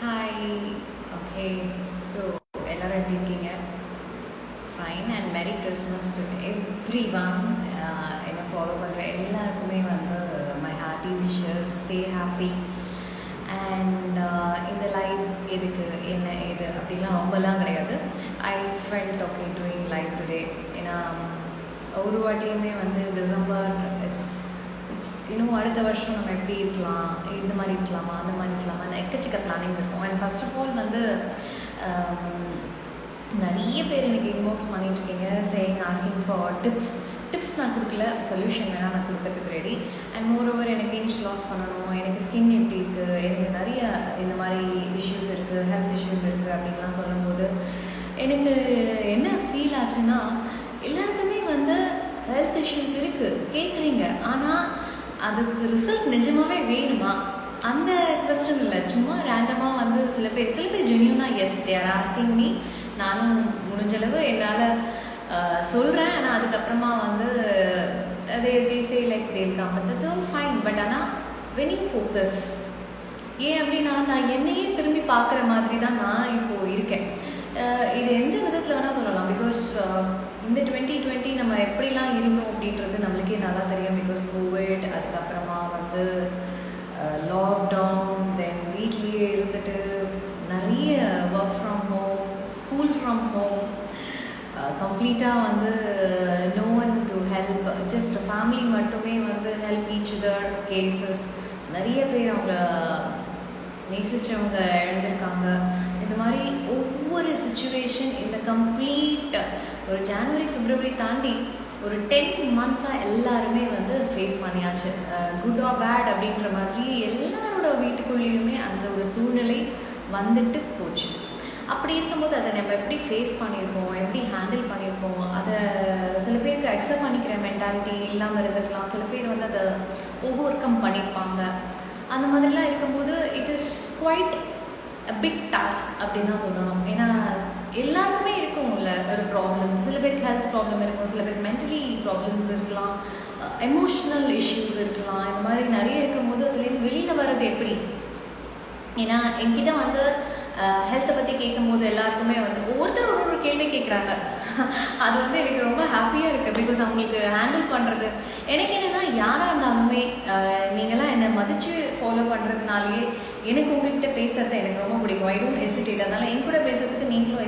Hi. Okay. So எல்லோரும் எப்படி இருக்கீங்க? Fine and merry Christmas to every one. என்னை ஃபாலோ பண்ணுற எல்லாருக்குமே வந்து my happy wishes, stay happy. And இந்த லைவ் எதுக்கு என்ன இது அப்படிலாம் ரொம்பலாம் கிடையாது. I felt okay doing live today. ஏன்னா ஒரு வாட்டியுமே வந்து டிசம்பர் இட்ஸ் இன்னும் அடுத்த வருஷம் நம்ம எப்படி இருக்கலாம், இந்த மாதிரி இருக்கலாமா, அந்த மாதிரி இருக்கலாமா, எக்கச்சக்க பிளானிங்ஸ் இருக்கும். அண்ட் ஃபர்ஸ்ட் ஆஃப் ஆல் வந்து நிறைய பேர் எனக்கு இன்பாக்ஸ் பண்ணிகிட்ருக்கீங்க சேயிங் ஆஸ்கிங் ஃபார் டிப்ஸ் நான் கொடுக்கல, சொல்யூஷன் வேணால் நான் கொடுக்கறதுக்கு ரெடி. அண்ட் மோர் ஓவர் எனக்கு இன்ச் லாஸ் பண்ணணும், எனக்கு ஸ்கின் எப்படி இருக்குது, எனக்கு நிறைய இந்த மாதிரி இஷ்யூஸ் இருக்குது, ஹெல்த் இஷ்யூஸ் இருக்குது அப்படின்லாம் சொல்லும்போது எனக்கு என்ன ஃபீல் ஆச்சுன்னா, எல்லாருக்குமே வந்து ஹெல்த் இஷ்யூஸ் இருக்குது கேட்குறீங்க, ஆனால் அதுக்கு ரிசல்ட் நிஜமாகவே வேணுமா அந்த கொஸ்டின் இல்லை. சும்மா ரேண்டமாக வந்து சில பேர் ஜென்யூனாக yes they are asking me. நானும் முடிஞ்சளவு என்னால் சொல்கிறேன். ஆனால் அதுக்கப்புறமா வந்து they say like they'll come, but that's all fine. But ஆனால் when you focus, ஏன் அப்படின்னா நான் என்னையே திரும்பி பார்க்குற மாதிரி தான் நான் இப்போது இருக்கேன். இது எந்த விதத்தில் வேணால் சொல்லலாம். பிகாஸ் இந்த 2020 நம்ம எப்படிலாம் இருந்தோம் அப்படின்றது நம்மளுக்கே நல்லா தெரியும். பிகாஸ் கோவிட், அதுக்கப்புறமா வந்து லாக்டவுன், தென் வீட்லேயே இருந்துட்டு நிறைய work from home, school from home, கம்ப்ளீட்டாக வந்து no one to help, just family மட்டுமே வந்து ஹெல்ப் ஈச் அதர் கேசஸ். நிறைய பேர் அவங்க நேசிச்சவங்க எழுந்திருக்காங்க. இந்த மாதிரி ஒவ்வொரு சுச்சுவேஷன் இந்த கம்ப்ளீட் ஒரு ஜனவரி பிப்ரவரி தாண்டி ஒரு 10 months-ஆக எல்லாருமே வந்து ஃபேஸ் பண்ணியாச்சு. குட் ஆர் பேட் அப்படின்ற மாதிரி எல்லாரோட வீட்டுக்குள்ளேயுமே அந்த ஒரு சூழ்நிலை வந்துட்டு போச்சு. அப்படி இருக்கும்போது அதை நம்ம எப்படி ஃபேஸ் பண்ணியிருக்கோம், எப்படி ஹேண்டில் பண்ணியிருக்கோம், அதை சில பேருக்கு அக்செப்ட் பண்ணிக்கிற மென்டாலிட்டி இல்லாமல் இருந்துக்கலாம். சில பேர் வந்து அதை ஓவர் கம் பண்ணியிருப்பாங்க. அந்த மாதிரிலாம் இருக்கும்போது it is quite a big task அப்படின்னு தான் சொல்லணும். ஏன்னா எல்லாருக்குமே இருக்கும்ல ஒரு ப்ராப்ளம். சில பேருக்கு ஹெல்த் ப்ராப்ளம் இருக்கும், சில பேருக்கு மென்டலி ப்ராப்ளம்ஸ் இருக்கலாம், எமோஷ்னல் இஷ்யூஸ் இருக்கலாம். இந்த மாதிரி நிறைய இருக்கும்போது அதுலேருந்து வெளியில் வர்றது எப்படி? ஏன்னா என்கிட்ட வந்து ஹெல்த்தை பற்றி கேட்கும்போது எல்லாருக்குமே வந்து ஒவ்வொருத்தர் ஒரு கேள்வி கேட்குறாங்க. அது வந்து எனக்கு ரொம்ப ஹாப்பியாக இருக்குது. பிகாஸ் அவங்களுக்கு ஹேண்டில் பண்ணுறது எனக்கு என்னென்னா, யாராக இருந்தாலுமே நீங்களாம் என்னை மதித்து ஃபாலோ பண்ணுறதுனாலே எனக்கு உங்ககிட்ட பேசுறது எனக்கு ரொம்ப பிடிக்கும். I don't hesitate. அதனால் என் கூட பேசுறதுக்கு நீங்களும்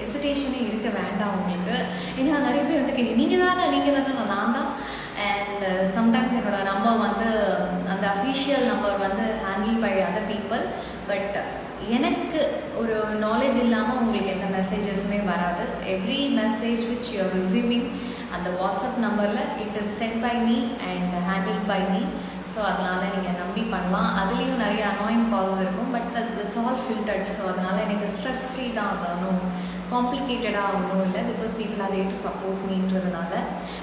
ஹெசிடேஷனே இருக்க வேண்டாம் உங்களுக்கு. ஏன்னா நிறைய பேர் வந்து நீங்கள் தானே நான் தான். அண்ட் சம்டைம்ஸ் என்னோட நம்பர் வந்து அந்த அஃபிஷியல் நம்பர் வந்து handle by other people. But எனக்கு ஒரு நாலேஜ் இல்லாமல் உங்களுக்கு எந்த மெசேஜஸுமே வராது. Every message which you are receiving அந்த வாட்ஸ்அப் நம்பரில் it is sent by me and handle by me. So அதனால் நீங்கள் நம்பி பண்ணலாம். அதுலேயும் நிறைய அனாயிங் கால்ஸ் இருக்கும். But it's all filtered. So அதனால் எனக்கு ஸ்ட்ரெஸ் ஃப்ரீ தான் ஆகணும், காம்ப்ளிகேட்டடாக ஒன்றும் இல்லை. Because people are there to support மீன்றதுனால.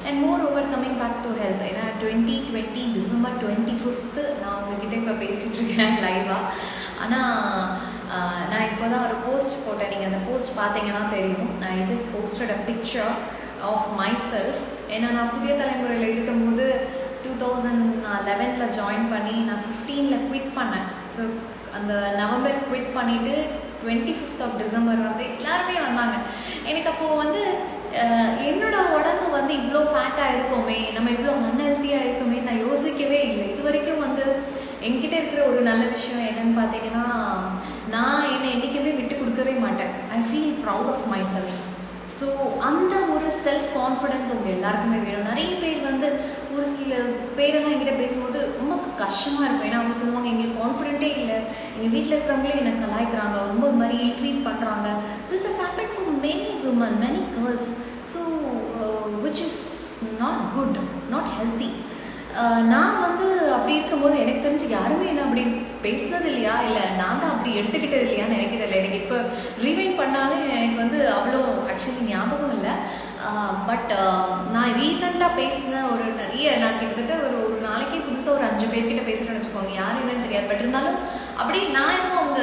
And moreover coming back to health. ஏன்னா 2020 டிசம்பர் 25 நான் உங்ககிட்ட இப்போ பேசிகிட்டு இருக்கேன் லைவாக. ஆனால் நான் இப்போ தான் ஒரு போஸ்ட் போட்டேன். நீங்கள் அந்த போஸ்ட் பார்த்தீங்கன்னா தெரியும். I just posted a picture of myself. ஏன்னா நான் புதிய தலைமுறையில் இருக்கும்போது 2011 ஜாயின் பண்ணி நான் 15 குவிட் பண்ணேன். ஸோ அந்த நவம்பர் குவிட் பண்ணிவிட்டு 25 டிசம்பர் வந்து எல்லாருமே வந்தாங்க. எனக்கு அப்போது வந்து என்னோட உடம்பு வந்து இவ்வளோ ஃபேட்டாக இருக்குமே, நம்ம இவ்வளோ அன்ஹெல்த்தியாக இருக்குமே நான் யோசிக்கவே இல்லை. இது வரைக்கும் வந்து என்கிட்ட இருக்கிற ஒரு நல்ல விஷயம் என்னன்னு பார்த்தீங்கன்னா, நான் என்னை என்றைக்குமே விட்டு கொடுக்கவே மாட்டேன். I feel proud of myself. So அந்த ஒரு செல்ஃப் கான்ஃபிடென்ஸ் உங்கள் எல்லாருக்குமே வேணும். நிறைய பேர் வந்து ஒரு சில பேரெல்லாம் என்கிட்ட பேசும்போது ரொம்ப கஷ்டமாக இருக்கும். ஏன்னா அவங்க சொல்லுவாங்க, எங்களுக்கு கான்ஃபிடென்ட்டே இல்லை, எங்கள் வீட்டில் இருக்கிறவங்களே என்னை கலாய்க்கிறாங்க, ரொம்ப ஒரு மாதிரி ட்ரீட் பண்ணுறாங்க. This has happen for many women, many girls. So which is not good, not healthy. நான் வந்து அப்படி இருக்கும்போது எனக்கு தெரிஞ்சு யாருமே என்ன அப்படி பேசுனது இல்லையா, இல்லை நான் தான் அப்படி எடுத்துக்கிட்டது இல்லையான்னு நினைக்கிறது இல்லை. எனக்கு இப்போ ரீவைண்ட் பண்ணாலும் எனக்கு வந்து அவ்வளோ ஆக்சுவலி ஞாபகம் இல்லை. பட் நான் ரீசெண்டாக பேசின ஒரு நிறைய நான் கிட்டத்தட்ட ஒரு நாளைக்கே புதுசாக ஒரு 5 பேர்கிட்ட பேசுகிறேன்னு வச்சுக்கோங்க. யார் என்னன்னு தெரியாது. பட் இருந்தாலும் அப்படி நான் என்ன அவங்க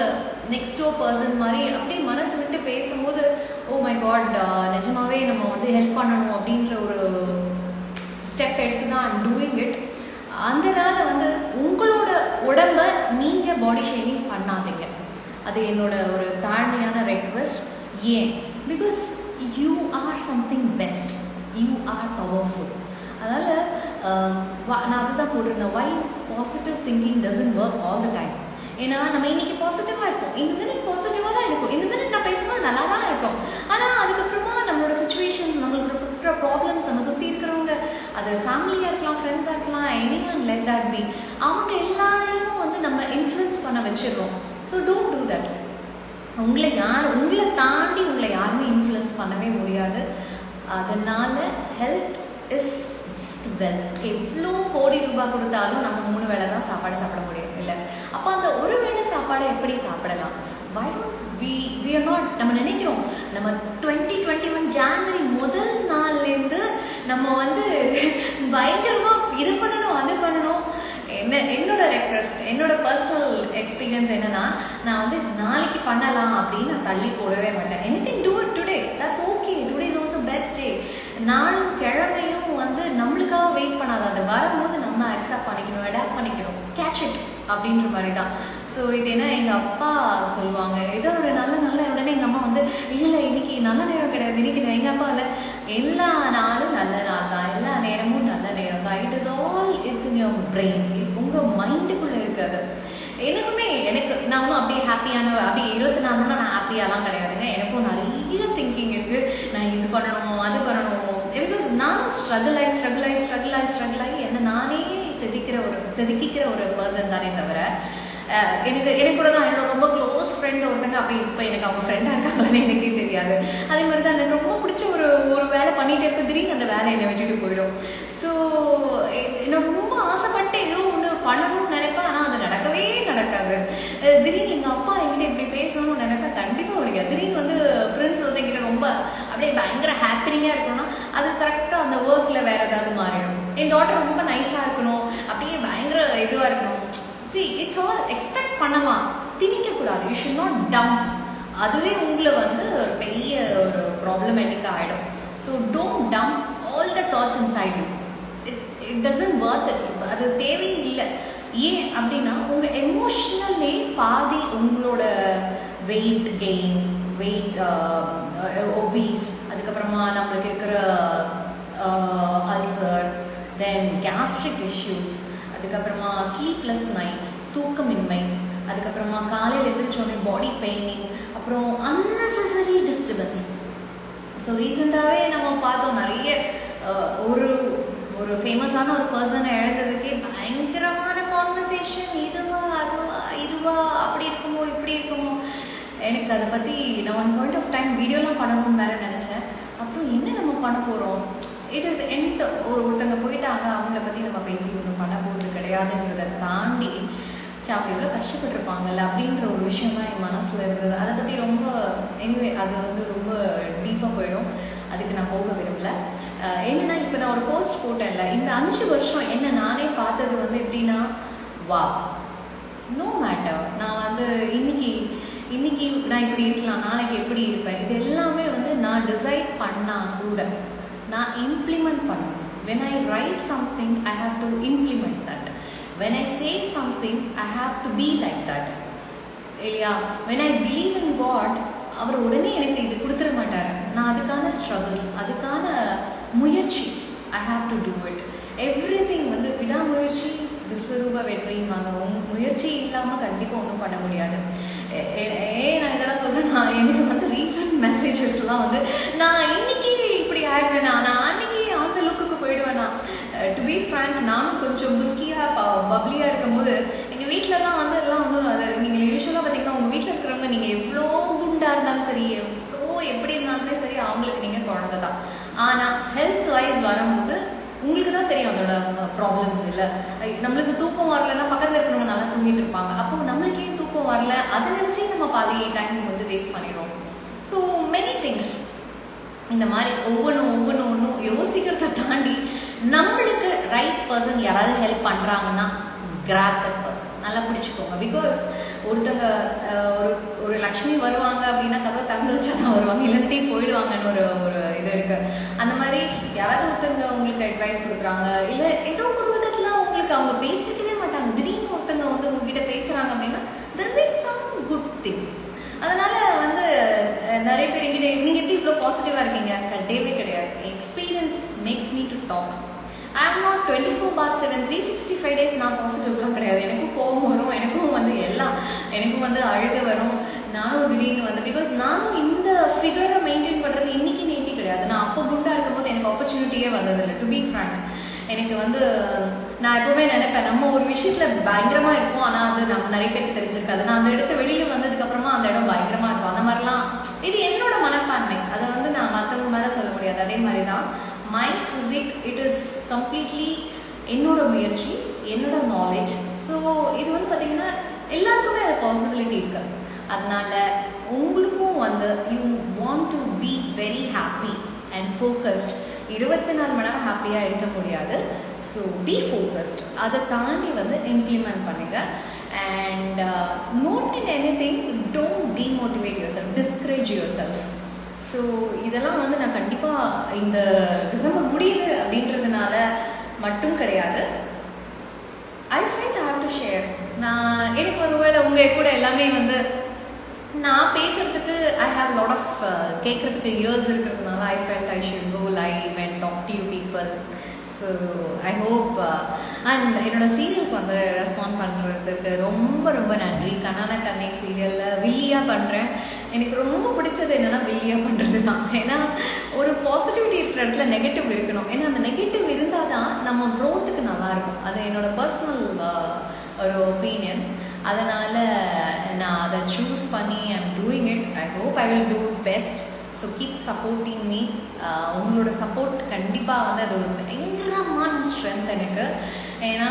நெக்ஸ்ட் டோர் பர்சன் மாதிரி அப்படியே மனசு விட்டு பேசும்போது, ஓ மை காட், நிஜமாவே நம்ம வந்து ஹெல்ப் பண்ணணும் அப்படின்ற ஒரு ஸ்டெப் எடுத்து தான் ஐம் டூயிங் இட். அதனால வந்து உங்களோட உடம்பை நீங்கள் பாடி ஷேமிங் பண்ணாதீங்க. அது என்னோட ஒரு தாழ்மையான ரெக்வெஸ்ட். ஏன்? Because you are something best, you are powerful. அதனால் நான் அதுதான் போட்டிருந்தேன், why positive thinking doesn't work all the time. ஏன்னா நம்ம இன்னைக்கு பாசிட்டிவாக இருப்போம், இந்த மினிட் பாசிட்டிவாக தான் இருக்கும், இந்த மினிட் நான் பேசும்போது நல்லா தான் இருக்கும். ஆனால் அதுக்கப்புறமா நம்மளோட சுச்சுவேஷன்ஸ், நம்மளோட ப்ராப்ளம்ஸ், நம்ம சுற்றி இருக்கிறவங்க, அது ஃபேமிலியாக இருக்கலாம், ஃப்ரெண்ட்ஸாக இருக்கலாம், anyone let that be, அவங்க எல்லாரையும் வந்து நம்ம இன்ஃப்ளூயன்ஸ் பண்ண வச்சிடுறோம். So don't do that. உங்களை தாண்டி உங்களை யாருமே இன்ஃப்ளூயன்ஸ் பண்ணவே முடியாது. அதனால் ஹெல்த் இஸ் ஜஸ்ட் வெல்த். எவ்வளோ கோடி ரூபாய் கொடுத்தாலும் நம்ம 3 வேளை தான் சாப்பாடு சாப்பிட முடியும் இல்லை? அப்போ அந்த ஒரு வேளை சாப்பாடை எப்படி சாப்பிடலாம்? why don't we are not, நம்ம நினைக்கிறோம் நம்ம 2021 ஜான்வரி முதல் நாள்லேருந்து நம்ம வந்து பயங்கரமாக இது பண்ணணும் அது பண்ணணும். என்னோட ரெக்வெஸ்ட், என்னோட பர்சனல் எக்ஸ்பீரியன்ஸ் என்னன்னா, நான் வந்து நாளைக்கு பண்ணலாம் அப்படின்னு நான் தள்ளி போடவே மாட்டேன். Anything do it today, that's okay. Today is also best day. நாளும் கிழமையும் வந்து நம்மளுக்காக வெயிட் பண்ணாத, அது வரும்போது நம்ம அக்செப்ட் பண்ணிக்கணும், அடாப்ட் பண்ணிக்கணும், கேட்ச் இட் அப்படின்ற மாதிரி தான். ஸோ இது என்ன எங்கள் அப்பா சொல்லுவாங்க, ஏதோ ஒரு நல்ல உடனே எங்கள் அம்மா வந்து இல்லை இன்னைக்கு நல்ல நேரம் கிடையாது, இன்னைக்கு எங்கள் அப்பா இல்லை, எல்லா நாளும் நல்ல நாள் தான், எல்லா நேரமும் நல்ல நேரம் தான். It is all it's in your brain, உங்கள் மைண்டுக்குள்ளே இருக்காது. எனக்கு நான் ஒன்றும் அப்படியே அப்படியே 24 மணி நான் ஹாப்பியாலாம் கிடையாதுங்க. எனக்கும் நிறைய திங்கிங் இருக்குது, நான் இது பண்ணணும் அது பண்ணணும். பிகாஸ் நானும் ஸ்ட்ரகிள் ஆகி என்ன நானே செதுக்கிக்கிற ஒரு பர்சன் தானே தவிர, எனக்கு கூட தான் என்னோட ரொம்ப க்ளோஸ் ஃப்ரெண்ட் ஒருத்தங்க அப்போ இப்போ எனக்கு அவங்க ஃப்ரெண்டாக இருக்காங்கன்னு எனக்கே தெரியாது. அதே மாதிரி தான் எனக்கு ரொம்ப பிடிச்ச ஒரு வேலை பண்ணிகிட்டே இருப்பேன், திடீர்னு அந்த வேலை என்னை விட்டுட்டு போயிடும். ஸோ நான் ரொம்ப ஆசைப்பட்டு ஏதோ ஒன்று பண்ணணும்னு நினைப்பேன், ஆனால் அது நடக்கவே நடக்காது. திடீர்னு எங்கள் அப்பா என்கிட்ட இப்படி பேசணும்னு நினைப்பேன், கண்டிப்பாக முடியாது. திடீர்னு வந்து பிரின்ஸ் வந்து என்கிட்ட ரொம்ப அப்படியே பயங்கர ஹாப்பினிங்காக இருக்கணும்னா அது கரெக்டாக அந்த ஒர்க்கில் வேறு ஏதாவது மாறிடும். என் டாட்டர் ரொம்ப நைஸாக இருக்கணும், அப்படியே பயங்கர இதுவாக இருக்கணும். See, it's all expect பண்ணலாம், திணிக்கக்கூடாது. You should not dump. அதுவே உங்களை வந்து ஒரு பெரிய ஒரு ப்ராப்ளமேட்டிக்காக ஆகிடும். So don't dump all the thoughts inside you. It doesn't worth it. அது தேவையே இல்லை. ஏன் அப்படின்னா உங்கள் எமோஷ்னல்லே பாதி உங்களோட வெயிட் கெயின், வெயிட் ஒபீஸ், அதுக்கப்புறமா நம்மளுக்கு இருக்கிற அல்சர், தென் கேஸ்ட்ரிக் இஷ்யூஸ், அதுக்கப்புறமா ஸ்லீப்லெஸ் நைட்ஸ், தூக்கமின்மை, அதுக்கப்புறமா காலையில் எதிர்ச்சோடனே பாடி பெயினிங், அப்புறம் அன்னெசரி டிஸ்டர்பன்ஸ். ஸோ ரீசெண்டாகவே நம்ம பார்த்தோம் நிறைய ஒரு ஃபேமஸான ஒரு பர்சனை இழந்ததுக்கே பயங்கரமான கான்வர்சேஷன், இதுவா அப்படி இருக்குமோ இப்படி இருக்குமோ. எனக்கு அதை பற்றி நான் 1 பாயிண்ட் ஆஃப் டைம் வீடியோலாம் பண்ணணும்னு வேறு நினச்சேன். அப்புறம் என்ன நம்ம பண்ண போகிறோம், இட் இஸ் எண்ட். ஒருத்தங்க போயிட்டாங்க, அவங்கள பற்றி நம்ம பேசி ஒன்றும் பண்ண போகிறது கிடையாதுன்றதை தாண்டி அவங்க எவ்வளோ கஷ்டப்பட்டுருப்பாங்கல்ல அப்படின்ற ஒரு விஷயம் தான் என் மனசில் இருந்தது. அதை பற்றி ரொம்ப எனிவே அது வந்து ரொம்ப டீப்பாக போயிடும், அதுக்கு நான் போக விரும்பல. என்னென்னா இப்போ நான் ஒரு போஸ்ட் போட்டேன்ல, இந்த 5 வருஷம் என்ன நானே பார்த்தது வந்து எப்படின்னா, வா நோ மேட்டர், நான் வந்து இன்னைக்கு நான் இப்படி இருக்கலாம், நாளைக்கு எப்படி இருப்பேன், இது எல்லாமே வந்து நான் டிசைட் பண்ணால் கூட நான் இம்ப்ளிமெண்ட் பண்ணணும். when I write something I have to implement that. when I say something I have to be like that இல்லையா? when I believe in God, அவர் உடனே எனக்கு இது கொடுத்துட மாட்டார். நான் அதுக்கான ஸ்ட்ரகிள்ஸ், அதுக்கான முயற்சி, I have to do it. everything வந்து விடாமுயற்சி விஸ்வரூப வெற்றின்வாங்க. முயற்சி இல்லாமல் கண்டிப்பாக ஒன்றும் பண்ண முடியாது. நான் இதெல்லாம் சொல்கிறேன், எனக்கு வந்து ரீசன்ட் மெசேஜஸ்லாம் வந்து நான் இன்னைக்கு இப்படி ஆயிடுவேனா, நான் அன்னைக்கு அந்த லுக்குக்கு போயிடுவேனா. டு பி ஃப்ராங்க், நானும் கொஞ்சம் முஸ்கியாக பப்ளியாக இருக்கும்போது எங்கள் வீட்டிலலாம் வந்து எல்லாம் ஒன்றும் அது நீங்கள் யூஸ்வலாக பார்த்தீங்கன்னா உங்கள் வீட்டில் இருக்கிறவங்க நீங்கள் எவ்வளோ குண்டாக இருந்தாலும் சரி, எவ்வளோ எப்படி இருந்தாலுமே சரி, அவங்களுக்கு நீங்கள் குழந்தை தான். ஆனால் ஹெல்த் வைஸ் வரும்போது உங்களுக்கு தான் தெரியும் அதோட ப்ராப்ளம்ஸ். இல்லை நம்மளுக்கு தூக்கம் வரலன்னா பக்கத்தில் இருக்கிறவங்க நல்லா தூங்கிட்டு இருப்பாங்க, அப்போ நம்மளுக்கே தூக்கம் வரல, அதை நினச்சி நம்ம பாதி டைம் வந்து வேஸ்ட் பண்ணிடுவோம். ஸோ மெனி திங்ஸ் இந்த மாதிரி ஒவ்வொன்றும் யோசிக்கிறத தாண்டி நம்மளுக்கு ரைட் பர்சன் யாராவது ஹெல்ப் பண்ணுறாங்கன்னா கிராப் தட் பர்சன், நல்லா பிடிச்சிக்கோங்க. பிகாஸ் ஒருத்தங்க ஒரு லக்ஷ்மி வருவாங்க அப்படின்னா கதை திறந்து வச்சா தான் வருவாங்க, இல்லாட்டி போயிடுவாங்கன்னு ஒரு இது இருக்குது. அந்த மாதிரி யாராவது ஒருத்தங்க உங்களுக்கு அட்வைஸ் கொடுக்குறாங்க, இல்லை ஏதோ ஒரு விதத்தில் உங்களுக்கு அவங்க பேசிக்கவே மாட்டாங்க, திடீர்னு ஒருத்தங்க வந்து உங்ககிட்ட பேசுகிறாங்க அப்படின்னா there will be some good thing. இவ்வளோ பாசிட்டிவாக இருக்கீங்க? கிடையவே கிடையாது. Experience makes me to talk. I am not 24/7 365 days நான் பாசிட்டிவ்லாம் கிடையாது. எனக்கும் கோபம் வரும், எனக்கும் வந்து எல்லாம், எனக்கும் வந்து அழுக வரும். நானும் திடீர்னு வந்து பிகாஸ் நானும் இந்த ஃபிகரை மெயின்டைன் பண்ணுறது இன்னைக்கு நேற்று கிடையாது. நான் அப்போ குண்டாக இருக்கும்போது எனக்கு ஆப்பர்ச்சுனிட்டியே வந்ததில்லை. டு பி ஃப்ராங்க், எனக்கு வந்து நான் எப்பவுமே நினைப்பேன், நம்ம ஒரு விஷயத்தில் பயங்கரமாக இருக்கும், ஆனால் அது நம்ம நிறைய பேருக்கு தெரிஞ்சிருக்காது. நான் அந்த இடத்த வெளியில் வந்ததுக்கப்புறமா அந்த இடம் பயங்கரமாக இருக்கும். அந்த மாதிரிலாம் இது என்னோட மனப்பான்மை. அதை வந்து நான் மற்றவங்க மேலே சொல்ல முடியாது. அதே மாதிரி தான் my physique, it is completely என்னோட முயற்சி, என்னோட நாலேஜ். ஸோ இது வந்து பார்த்தீங்கன்னா எல்லாருக்குமே அது பாசிபிலிட்டி இருக்கு. அதனால உங்களுக்கும் வந்து you want to be very happy and focused. 24 மணி நேரம் ஹாப்பியாக இருக்க முடியாது. So be focused. அதை தாண்டி வந்து இம்ப்ளிமெண்ட் பண்ணுங்க. And not in anything, don't demotivate yourself, discourage yourself. So இதெல்லாம் வந்து நான் கண்டிப்பாக இந்த டிசம்பர் முடியுது அப்படின்றதுனால மட்டும் கிடையாது. I felt I have to share. நான் எனக்கு ஒருவேளை உங்கள் கூட எல்லாமே வந்து நான் பேசுறதுக்கு ஐ ஹாவ் லாட் ஆஃப் கேட்குறதுக்கு இயர்ஸ் இருக்கிறதுனால I felt I should go live and talk to you people. So I hope and என்னோட சீரியலுக்கு வந்து ரெஸ்பாண்ட் பண்ணுறதுக்கு ரொம்ப ரொம்ப நன்றி. கண்ணான கண்ணை சீரியலில் வில்லியாக பண்ணுறேன். எனக்கு ரொம்ப பிடிச்சது என்னென்னா வில்லியாக பண்ணுறது தான். ஏன்னா ஒரு பாசிட்டிவிட்டி இருக்கிற இடத்துல நெகட்டிவ் இருக்கணும். ஏன்னா அந்த நெகட்டிவ் இருந்தால் தான் நம்ம க்ரோத்துக்கு நல்லாயிருக்கும். அது என்னோட பர்சனல் ஒரு ஒப்பீனியன். அதனால் நான் அதை சூஸ் பண்ணி I'm doing it. I hope I will do best. So keep supporting me. உங்களோட சப்போர்ட் கண்டிப்பாக வந்து அது ஒரு பயங்கரமான ஸ்ட்ரென்த் எனக்கு. ஏன்னா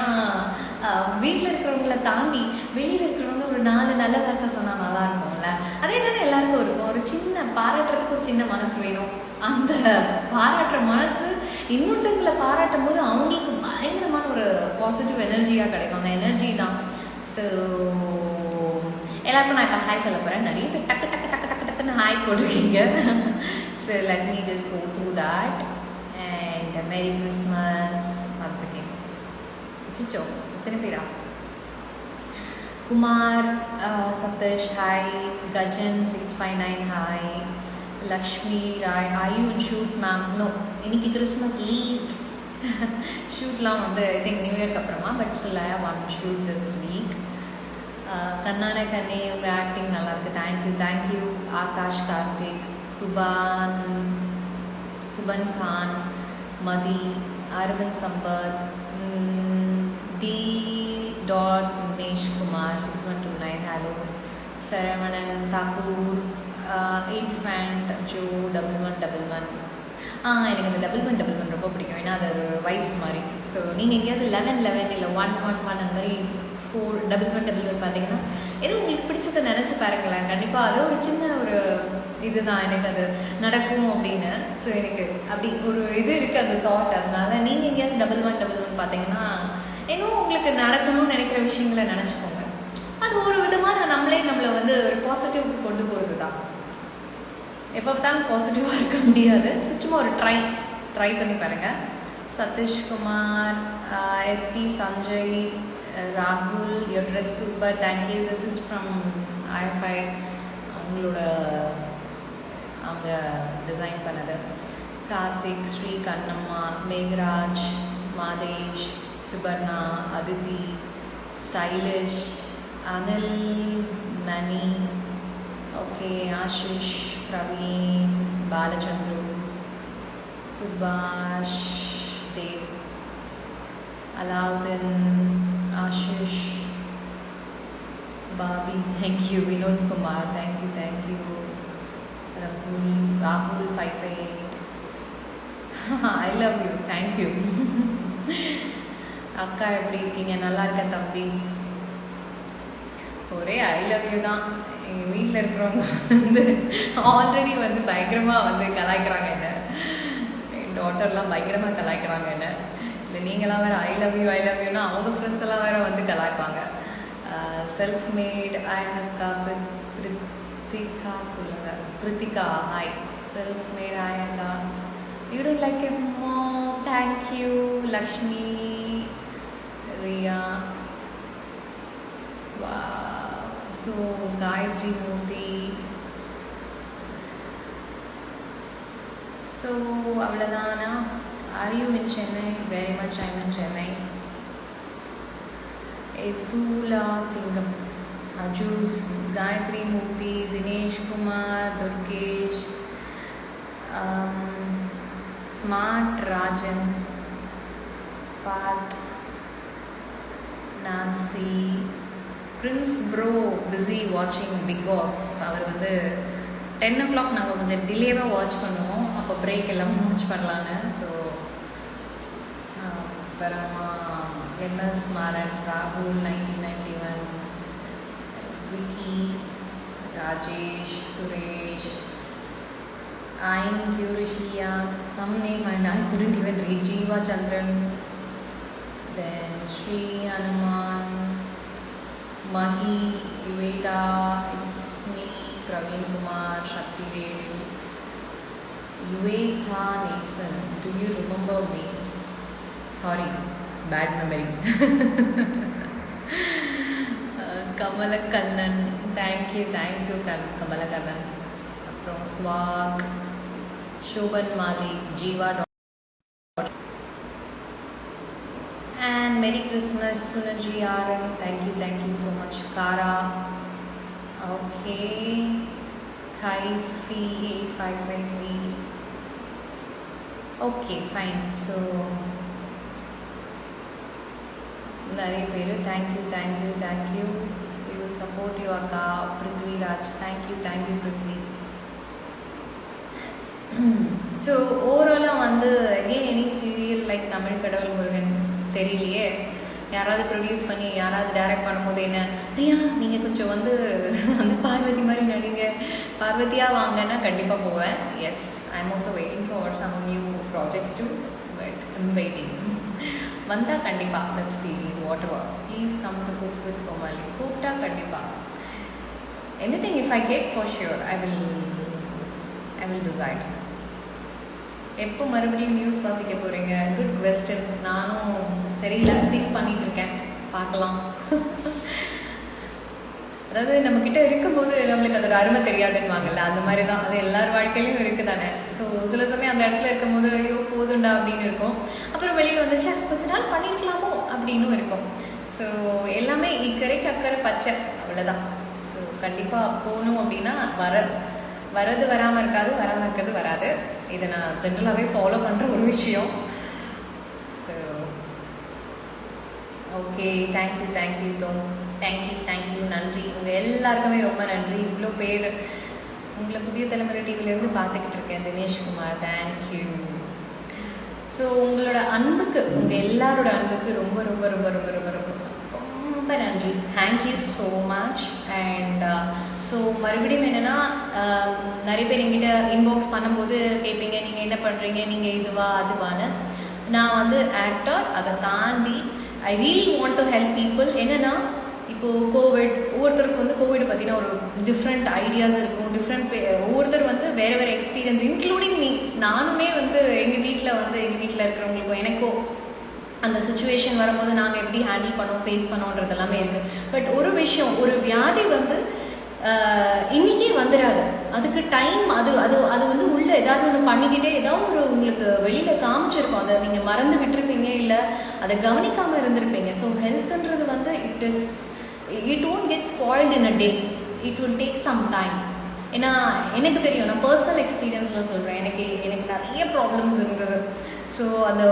வீட்டில் இருக்கிறவங்கள தாண்டி வெளியில் இருக்கிறவங்க ஒரு 4 நல்ல வார்த்தை சொன்னால் நல்லா இருக்கும்ல. அதே தானே எல்லாருக்கும் இருக்கும். ஒரு சின்ன பாராட்டுறதுக்கு ஒரு சின்ன மனசு வேணும். அந்த பாராட்டுற மனசு இன்னொருத்தங்களை பாராட்டும் போது அவங்களுக்கு பயங்கரமான ஒரு பாசிட்டிவ் எனர்ஜியாக கிடைக்கும். அந்த எனர்ஜி தான். ஸோ எல்லாருக்கும் நான் இப்போ ஹாய் சொல்ல போகிறேன். நிறைய பேர் டக்கு டக்கு டக்கு டக்கு டக்குன்னு ஹாய் போட்டிருக்கீங்க. So let me just go through that. And merry Christmas once again. சிச்சோ இத்தனை பேரா? Kumar Sathish hi. Gajan 659 hi. Lakshmi Rai are you in shoot ma'am? No, இன்னைக்கு கிறிஸ்மஸ் லீவ். ஷூட்லாம் வந்து ஐ திங்க் நியூ இயர்க்கு அப்புறமா, but still I have one shoot this week. கண்ணான கண்ணே உங்கள் ஆக்டிங் நல்லாயிருக்கு. Thank you thank you. Akash Karthik, Suban Khan, Mathi, Aravind Sampath, D dot Ninesh Kumar 6129 hello. Saravanan Thakur, infant Joe 1111. எனக்கு இந்த 1111 ரொம்ப பிடிக்கும். ஏன்னா அது ஒரு வைப்ஸ் மாதிரி. ஸோ நீங்கள் எங்கேயாவது 1111 இல்லை 111 அந்த மாதிரி 41111 பார்த்தீங்கன்னா எதுவும் உங்களுக்கு பிடிச்சதை நினச்சி பாருங்களேன். கண்டிப்பாக அது ஒரு சின்ன ஒரு இதுதான் எனக்கு அது நடக்கும் அப்படின்னு. ஸோ எனக்கு அப்படி ஒரு இது இருக்குது அந்த தாட். அதனால நீங்கள் எங்கேயாவது 1111 பார்த்தீங்கன்னா இன்னும் உங்களுக்கு நடக்கணும்னு நினைக்கிற விஷயங்களை நினச்சிக்கோங்க. அது ஒரு விதமாக நம்மளை வந்து ஒரு பாசிட்டிவ்க்கு கொண்டு போகிறது தான். எப்போ பார்த்தாலும் பாசிட்டிவாக இருக்க முடியாது. சும்மா ஒரு ட்ரை பண்ணி பாருங்கள். சதீஷ்குமார், எஸ்பி சஞ்சய், ராகுல், your dress super, thank you. This is from ஐஃபை. அவங்க டிசைன் பண்ணது. Karthik, Sri Kannamma, Megaraj, Madesh, Suparna, Aditi, stylish, Anil, Mani, okay, Ashish, Praveen, Balachandru, Subash Dev, Alauddin, Ashish, Bobby, thank you. Vinod Kumar, thank you. ராகுல் 558, ஐ லவ் யூ, தேங்க்யூ. அக்கா எப்படி இருக்கீங்க? நல்லா இருக்கேன் தம்பி. ஒரே ஐ லவ் யூ தான். எங்கள் வீட்டில் இருக்கிறவங்க வந்து ஆல்ரெடி வந்து பயங்கரமாக வந்து கலாய்க்கிறாங்க என்ன. என் டாட்டர்லாம் பயங்கரமாக கலாய்க்கிறாங்க என்ன. இல்லை நீங்களாம் வேறு ஐ லவ் யூனா அவங்க ஃப்ரெண்ட்ஸ் எல்லாம் வேறு வந்து கலாய்ப்பாங்க. செல்ஃப் மேட் அக்கா பிரித்திகா சொல்லுங்கள். பிரித்திகா ஹாய். செல்ஃப் மேட் அக்கா. You don't like a mom, thank you. Lakshmi, Riya, வா. ஸோ காயத்ரி மூர்த்தி, ஸோ அவ்வளோதானா. Are you in Chennai? Very much I'm in Chennai. எதுலா சிங்கம், அஜூஸ், Gayathri Murthy, Dinesh Kumar, Durgesh, smart Rajan, Parth, Nancy, prince bro busy வாட்சிங் பிக் பாஸ். அவர் வந்து 10 o'clock நாங்கள் கொஞ்சம் டிலேவாக வாட்ச் பண்ணுவோம், அப்போ பிரேக் எல்லாம் வாட்ச் பண்ணலான்னு. ஸோ அப்புறமா எம்எஸ் மாறன், ராகுல் 1991, விக்கி, ராஜேஷ், சுரேஷ், ஐன் யூரிஷியா, some name and I couldn't even read, Jeeva Chandran, then Sri Hanuman, Mahi, Yuvetha, it's me, Praveen Kumar, Sakthivel, Yuvetha Nesan, do you remember me? Sorry, bad memory. Kamalakannan, thank you Kamalakannan. அப்புறம் swag, Shoban Malik, Jeeva and Merry Christmas Sunaji Aran, thank you so much. Kara, okay, Kaifi 8553, okay fine. So நிறைய பேர் thank you. We will support you அக்கா. Prithviraj, thank you Prithvi. So ஓவராலாக வந்து again any serial like Tamil கடவுள் முருகன் தெரியலையே, யாராவது produce பண்ணி யாராவது டைரக்ட் பண்ணும்போது என்ன, ஐயா நீங்கள் கொஞ்சம் வந்து அந்த பார்வதி மாதிரி நடிங்க, பார்வதியாக வாங்கன்னா கண்டிப்பாக போவேன். Yes, I am also waiting for some new projects too, but I'm waiting. வந்தால் கண்டிப்பாக web series whatever, please come to cook with Comali. கூப்பிட்டா கண்டிப்பாக anything if I get for sure I will decide. எப்போ மறுபடியும் news வாசிக்க போகிறீங்க? Good question. நானும் தெரியல, திங்க் பண்ணிட்டு இருக்கேன், பார்க்கலாம். அதாவது நம்மக்கிட்ட இருக்கும்போது நம்மளுக்கு அதோட அருமை தெரியாதுன்னு அந்த மாதிரி தான் அது எல்லார் வாழ்க்கையிலையும் இருக்குது தானே. ஸோ சில சமயம் அந்த இடத்துல இருக்கும்போது ஐயோ போதுண்டா அப்படின்னு இருக்கும். அப்புறம் வெளியே வந்துச்சு கொஞ்ச நாள் பண்ணியிருக்கலாமோ அப்படின்னு இருக்கும். ஸோ எல்லாமே இக்கரைக்கு அக்கறை பச்சை, அவ்வளோதான். ஸோ கண்டிப்பாக போகணும் அப்படின்னா வரது வராமல் இருக்காது, வராமல் இருக்கிறது வராது. இதை நான் ஜென்ரலாகவே ஃபாலோ பண்ணுற ஒரு விஷயம். ஸோ ஓகே, தேங்க்யூ நன்றி. உங்கள் எல்லாருக்குமே ரொம்ப நன்றி. இவ்வளோ பேர் உங்களை புதிய தலைமுறை டிவிலேருந்து பார்த்துக்கிட்டு இருக்கேன். தினேஷ்குமார், தேங்க்யூ. ஸோ உங்களோட அன்புக்கு, உங்கள் எல்லாரோட அன்புக்கு ரொம்ப ரொம்ப ரொம்ப ரொம்ப ரொம்ப ரொம்ப ரொம்ப நன்றி. Thank you so much. And so மறுபடியும் என்னென்னா, நிறைய பேர் எங்கிட்ட இன்பாக்ஸ் பண்ணும்போது கேட்பீங்க, நீங்கள் என்ன பண்ணுறீங்க, நீங்கள் இதுவா அதுவான்னு. நான் வந்து ஆக்டர், அதை தாண்டி I really want to help people. என்னென்னா இப்போது கோவிட், ஒவ்வொருத்தருக்கு வந்து கோவிட் பற்றின ஒரு டிஃப்ரெண்ட் ஐடியாஸ் இருக்கும், ஒவ்வொருத்தர் வந்து வேறு வேறு எக்ஸ்பீரியன்ஸ், இன்க்ளூடிங் மீ. நானுமே வந்து எங்கள் வீட்டில் இருக்கிறவங்களுக்கும் எனக்கும் அந்த சுச்சுவேஷன் வரும்போது நாங்கள் எப்படி ஹேண்டில் பண்ணோம், ஃபேஸ் பண்ணோன்றது எல்லாமே இருக்குது. பட் ஒரு விஷயம், ஒரு வியாதி வந்து இன்றைக்கே வந்துடாது, அதுக்கு டைம். அது அது அது வந்து உள்ளே ஏதாவது ஒன்று பண்ணிக்கிட்டே ஏதாவது ஒரு உங்களுக்கு வெளியில் காமிச்சிருக்கோம், அதை நீங்கள் மறந்து விட்டுருப்பீங்க, இல்லை அதை கவனிக்காமல் இருந்திருப்பீங்க. ஸோ ஹெல்த்துன்றது வந்து it won't get spoiled in a day, it will take some time. ஏன்னா எனக்கு தெரியும், நான் பர்சனல் எக்ஸ்பீரியன்ஸில் சொல்கிறேன், எனக்கு நிறைய ப்ராப்ளம்ஸ் இருந்தது. ஸோ அந்த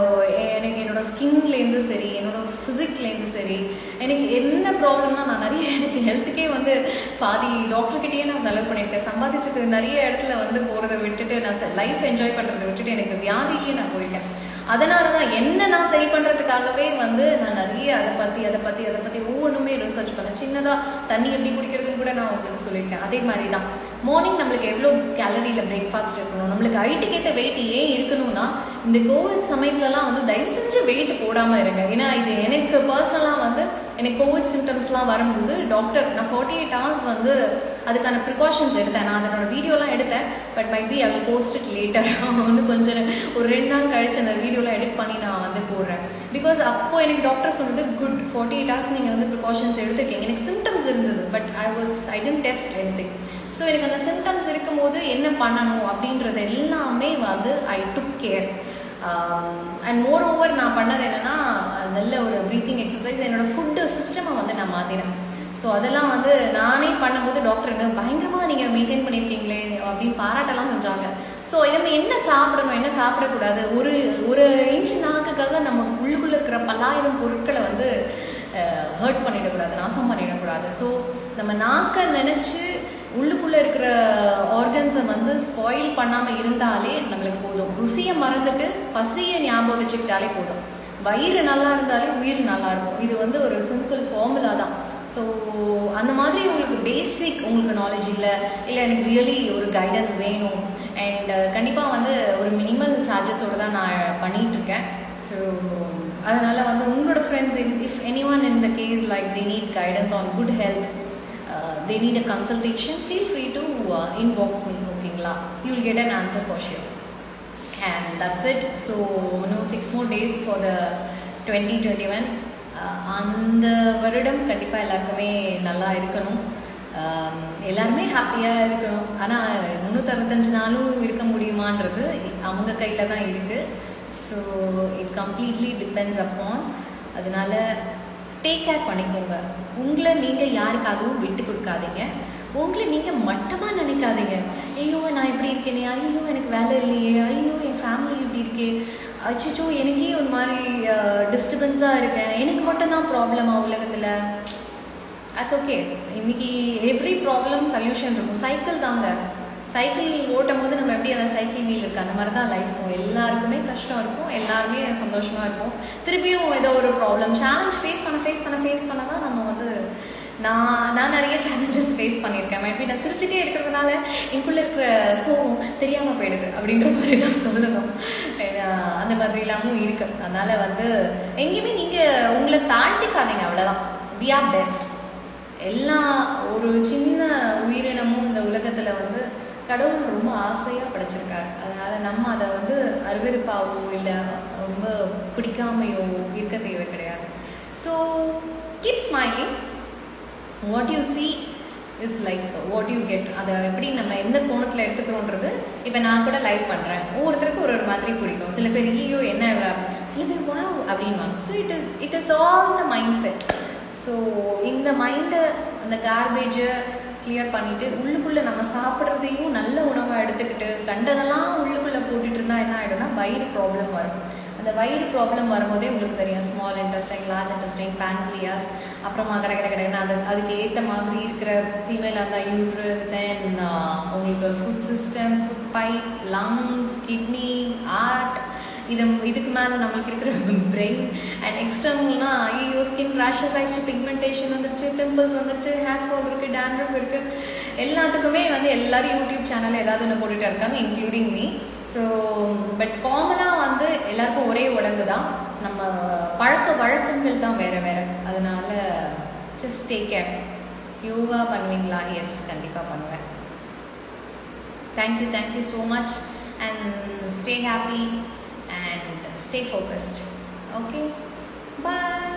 எனக்கு என்னோடய ஸ்கின்லேருந்து சரி, என்னோடய ஃபிசிக்லேருந்து சரி, எனக்கு என்ன ப்ராப்ளம்னா நான் நிறைய, எனக்கு ஹெல்த்துக்கே வந்து பாதி டாக்டர்கிட்டயே நான் செலவு பண்ணியிருக்கேன். சம்பாதிச்சது நிறைய இடத்துல வந்து போகிறத விட்டுட்டு, நான் லைஃப் என்ஜாய் பண்ணுறதை விட்டுட்டு எனக்கு வியாதியிலேயே நான் போயிட்டேன். அதனால தான் என்ன நான் சரி பண்ணுறதுக்காகவே வந்து நான் நிறைய அதை பற்றி ஒவ்வொன்றுமே ரிசர்ச் பண்ணேன். சின்னதாக தண்ணி எப்படி குடிக்கிறதுன்னு கூட நான் உங்களுக்கு சொல்லியிருக்கேன். அதே மாதிரி தான் மார்னிங் நம்மளுக்கு எவ்வளோ கேலரியில் பிரேக்ஃபாஸ்ட் இருக்கணும், நம்மளுக்கு ஹைட்டுக்கு ஏற்ற வெயிட் ஏன் இருக்கணும்னா, இந்த கோவிட் சமயத்துலலாம் வந்து தயவு செஞ்சு வெயிட் போடாமல் இருங்க. ஏன்னா இது எனக்கு பர்சனலாக வந்து எனக்கு கோவிட் சிம்டம்ஸ்லாம் வரும்போது டாக்டர், நான் 48 hours வந்து அதுக்கான ப்ரிகாஷன்ஸ் எடுத்தேன். நான் அதனோட வீடியோலாம் எடுத்தேன், but might be I will post it later. வந்து கொஞ்சம் ஒரு 2 நாள் கழிச்சு அந்த வீடியோலாம் எடிட் பண்ணி நான் வந்து போடுறேன். பிகாஸ் அப்போ எனக்கு டாக்டர் சொன்னது, குட் 48 hours நீங்கள் வந்து ப்ரிகாஷன்ஸ் எடுத்துருக்கீங்க. எனக்கு சிம்டம்ஸ் இருந்தது, but I didn't test anything. So எனக்கு அந்த சிம்டம்ஸ் இருக்கும்போது என்ன பண்ணணும் அப்படின்றது எல்லாமே வந்து I took care. And moreover நான் பண்ணது என்னென்னா நல்ல ஒரு ப்ரீத்திங் எக்ஸசைஸ், என்னோடய ஃபுட்டு சிஸ்டமை வந்து நான் மாற்றினேன். ஸோ அதெல்லாம் வந்து நானே பண்ணும்போது டாக்டர் என்ன பயங்கரமாக நீங்கள் மெயின்டைன் பண்ணியிருக்கீங்களே அப்படின்னு பாராட்டெல்லாம் செஞ்சாங்க. ஸோ நம்ம என்ன சாப்பிடணும் என்ன சாப்பிடக்கூடாது, ஒரு இன்ச்சு நாக்குக்காக நம்ம உள்ளுக்குள்ளே இருக்கிற பல்லாயிரம் பொருட்களை வந்து ஹர்ட் பண்ணிடக்கூடாது, நாசம் பண்ணிடக்கூடாது. ஸோ நம்ம நாக்கை நினச்சி உள்ளுக்குள்ளே இருக்கிற ஆர்கன்ஸை வந்து ஸ்பாயில் பண்ணாமல் இருந்தாலே நம்மளுக்கு போதும். ருசியை மறந்துட்டு பசியை ஞாபகம் வச்சுக்கிட்டாலே போதும். வயிறு நல்லா இருந்தாலே உயிர் நல்லா இருக்கும். இது வந்து ஒரு சிம்பிள் ஃபார்முலா தான். ஸோ அந்த மாதிரி உங்களுக்கு பேசிக் உங்களுக்கு நாலேஜ் இல்லை எனக்கு ரியலி ஒரு கைடன்ஸ் வேணும். அண்ட் கண்டிப்பாக வந்து ஒரு மினிமல் சார்ஜஸோடு தான் நான் பண்ணிகிட்ருக்கேன். ஸோ அதனால் வந்து உங்களோட friends if anyone in the case like they need guidance on good health, they need a consultation, feel free to inbox me, okayங்களா? You will get an answer for sure. And that's it. So no 6 more days for the 2021. அந்த வருடம் கண்டிப்பாக எல்லாருக்குமே நல்லா இருக்கணும், எல்லாருமே ஹாப்பியாக இருக்கணும். ஆனால் 365 நாளும் இருக்க முடியுமான்றது அவங்க கையில் தான் இருக்குது. So it completely depends upon. அதனால டேக் கேர் பண்ணிக்கோங்க. உங்களை நீங்கள் யாருக்காகவும் விட்டு கொடுக்காதீங்க. உங்களை நீங்கள் மட்டமாக நினைக்காதீங்க. ஐயோ நான் இப்படி இருக்கேனே, ஐயோ எனக்கு வேலை இல்லையே, ஐயோ என் ஃபேமிலி இப்படி இருக்கே, அச்சோ எனக்கே ஒரு மாதிரி டிஸ்டர்பன்ஸாக இருக்கேன், எனக்கு மட்டும்தான் ப்ராப்ளமா உலகத்தில். Ads okay. இன்னைக்கு எவ்ரி ப்ராப்ளம் சொல்யூஷன் இருக்கும். சைக்கிள் தாங்க, சைக்கிள் ஓட்டும் போது நம்ம எப்படி அந்த சைக்கிள் வீல் இருக்குது அந்த மாதிரி தான் லைஃப்பும். எல்லாருக்குமே கஷ்டம் இருக்கும், எல்லாருமே சந்தோஷமாக இருக்கும். திருப்பியும் ஏதோ ஒரு ப்ராப்ளம் சேலஞ்ச் ஃபேஸ் பண்ண தான் நம்ம வந்து நான் நிறைய சேலஞ்சஸ் ஃபேஸ் பண்ணியிருக்கேன். மேபி நான் சிரிச்சுட்டே இருக்கிறதுனால எனக்குள்ளே இருக்கிற சோகம் தெரியாமல் போயிடுது அப்படின்ற மாதிரி தான் சொல்லணும். அந்த மாதிரி இல்லாமல் இருக்குது. அதனால் வந்து எங்கேயுமே நீங்கள் உங்களை தாழ்த்திக்காதீங்க, அவ்வளோதான். We are best. எல்லா ஒரு சின்ன உயிரினமும் இந்த உலகத்தில் வந்து கடவுள் ரொம்ப ஆசையாக படைச்சிருக்காரு. அதனால் நம்ம அதை வந்து அருவருப்பாவோ இல்லை ரொம்ப பிடிக்காமையோ இருக்க தேவை கிடையாது. So keep smiling. What you see is like what you get. அதை எப்படி நம்ம எந்த கோணத்தில் எடுத்துக்கிறோன்றது. இப்போ நான் கூட லைவ் பண்ணுறேன், ஒவ்வொருத்தருக்கு ஒரு மாதிரி பிடிக்கும். சில பேர் ஐயோ என்ன, சில பேர் வாவ் அப்படின்வாங்க. So it is all the mind set. So இந்த மைண்டை அந்த கார்பேஜை கிளியர் பண்ணிவிட்டு உள்ளுக்குள்ளே நம்ம சாப்பிட்றதையும் நல்ல உணவாக எடுத்துக்கிட்டு கண்டதெல்லாம் உள்ளுக்குள்ளே போட்டுட்டு இருந்தால் என்ன ஆகிடும்னா வயிறு ப்ராப்ளம் வரும். அந்த வயிறு ப்ராப்ளம் வரும்போதே உங்களுக்கு தெரியும், small intestine, large intestine, pancreas, அப்புறமா கிடையாது அதுக்கு ஏற்ற மாதிரி இருக்கிற ஃபீமேலாக இருந்தால் யூட்ரஸ், தென் உங்களுக்கு food system, food pipe, lungs, kidney, heart, இதுக்கு மேலே நம்மளுக்கு இருக்கிற பிரெயின். அண்ட் எக்ஸ்டர்னல்னா ஐயோ ஸ்கின் ரேஷஸ் ஆகிடுச்சு, பிக்மெண்டேஷன் வந்துருச்சு, பிம்பிள்ஸ் வந்துருச்சு, ஹேர் ஃபால் இருக்குது, டேண்ட்ரஃப் இருக்குது. எல்லாத்துக்குமே வந்து எல்லோரும் யூடியூப் சேனலில் ஏதாவது ஒன்று போட்டுகிட்டே இருக்காங்க, இன்க்ளூடிங் மீ. ஸோ பட் காமனாக வந்து எல்லாருக்கும் ஒரே உடம்பு தான், நம்ம பழக்க வழக்கங்கள் தான் வேறு வேறு. அதனால் ஜஸ்ட் டேக் கேர். யோகா பண்ணுவீங்களா? எஸ், கண்டிப்பாக பண்ணுவேன். Thank you so much and stay happy and stay focused. Okay, bye.